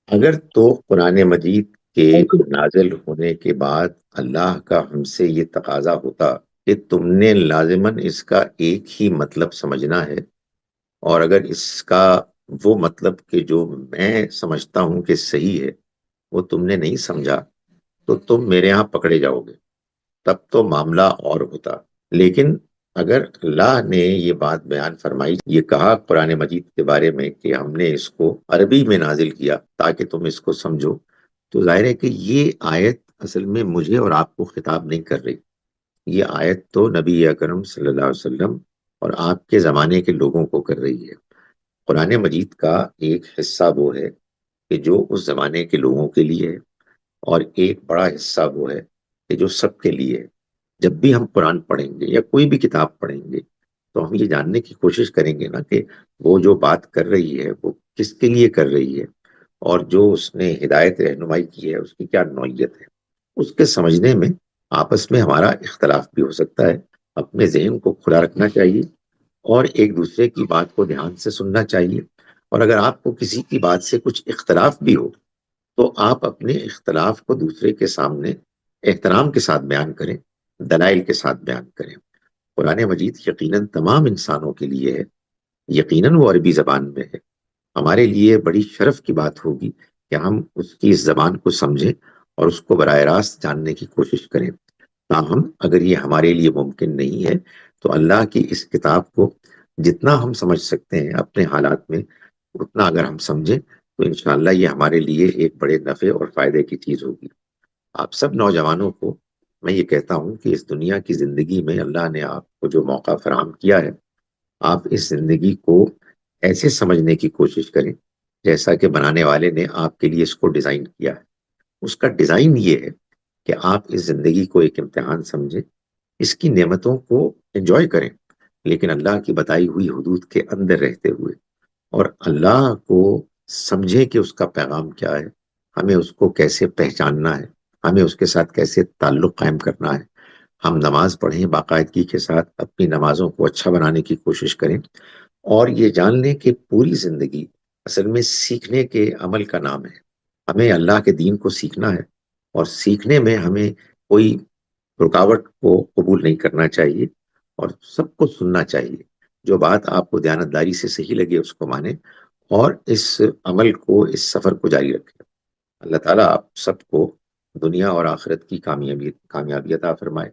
اگر تو قرآن مجید کے نازل ہونے کے بعد اللہ کا ہم سے یہ تقاضا ہوتا کہ تم نے لازماً اس کا ایک ہی مطلب سمجھنا ہے، اور اگر اس کا وہ مطلب کہ جو میں سمجھتا ہوں کہ صحیح ہے وہ تم نے نہیں سمجھا، تو تم میرے ہاں پکڑے جاؤ گے، تب تو معاملہ اور ہوتا۔ لیکن اگر اللہ نے یہ بات بیان فرمائی، یہ کہا قرآن مجید کے بارے میں کہ ہم نے اس کو عربی میں نازل کیا تاکہ تم اس کو سمجھو، تو ظاہر ہے کہ یہ آیت اصل میں مجھے اور آپ کو خطاب نہیں کر رہی۔ یہ آیت تو نبی اکرم صلی اللہ علیہ وسلم اور آپ کے زمانے کے لوگوں کو کر رہی ہے۔ قرآن مجید کا ایک حصہ وہ ہے کہ جو اس زمانے کے لوگوں کے لیے ہے، اور ایک بڑا حصہ وہ ہے کہ جو سب کے لیے ہے۔ جب بھی ہم قرآن پڑھیں گے یا کوئی بھی کتاب پڑھیں گے تو ہم یہ جاننے کی کوشش کریں گے نا کہ وہ جو بات کر رہی ہے وہ کس کے لیے کر رہی ہے، اور جو اس نے ہدایت رہنمائی کی ہے اس کی کیا نوعیت ہے۔ اس کے سمجھنے میں آپس میں ہمارا اختلاف بھی ہو سکتا ہے، اپنے ذہن کو کھلا رکھنا چاہیے اور ایک دوسرے کی بات کو دھیان سے سننا چاہیے۔ اور اگر آپ کو کسی کی بات سے کچھ اختلاف بھی ہو تو آپ اپنے اختلاف کو دوسرے کے سامنے احترام کے ساتھ بیان کریں، دلائل کے ساتھ بیان کریں۔ قرآن مجید یقیناً تمام انسانوں کے لیے ہے، یقیناً وہ عربی زبان میں ہے۔ ہمارے لیے بڑی شرف کی بات ہوگی کہ ہم اس کی اس زبان کو سمجھیں اور اس کو براہ راست جاننے کی کوشش کریں۔ تاہم اگر یہ ہمارے لیے ممکن نہیں ہے تو اللہ کی اس کتاب کو جتنا ہم سمجھ سکتے ہیں اپنے حالات میں، اتنا اگر ہم سمجھیں تو انشاءاللہ یہ ہمارے لیے ایک بڑے نفع اور فائدے کی چیز ہوگی۔ آپ سب نوجوانوں کو میں یہ کہتا ہوں کہ اس دنیا کی زندگی میں اللہ نے آپ کو جو موقع فراہم کیا ہے، آپ اس زندگی کو ایسے سمجھنے کی کوشش کریں جیسا کہ بنانے والے نے آپ کے لیے اس کو ڈیزائن کیا ہے۔ اس کا ڈیزائن یہ ہے کہ آپ اس زندگی کو ایک امتحان سمجھیں، اس کی نعمتوں کو انجوائے کریں، لیکن اللہ کی بتائی ہوئی حدود کے اندر رہتے ہوئے، اور اللہ کو سمجھیں کہ اس کا پیغام کیا ہے، ہمیں اس کو کیسے پہچاننا ہے، ہمیں اس کے ساتھ کیسے تعلق قائم کرنا ہے۔ ہم نماز پڑھیں، باقاعدگی کے ساتھ اپنی نمازوں کو اچھا بنانے کی کوشش کریں، اور یہ جان لیں کہ پوری زندگی اصل میں سیکھنے کے عمل کا نام ہے۔ ہمیں اللہ کے دین کو سیکھنا ہے، اور سیکھنے میں ہمیں کوئی رکاوٹ کو قبول نہیں کرنا چاہیے، اور سب کو سننا چاہیے۔ جو بات آپ کو دیانتداری سے صحیح لگے اس کو مانیں، اور اس عمل کو، اس سفر کو جاری رکھیں۔ اللہ تعالیٰ آپ سب کو دنیا اور آخرت کی کامیابی عطا فرمائے۔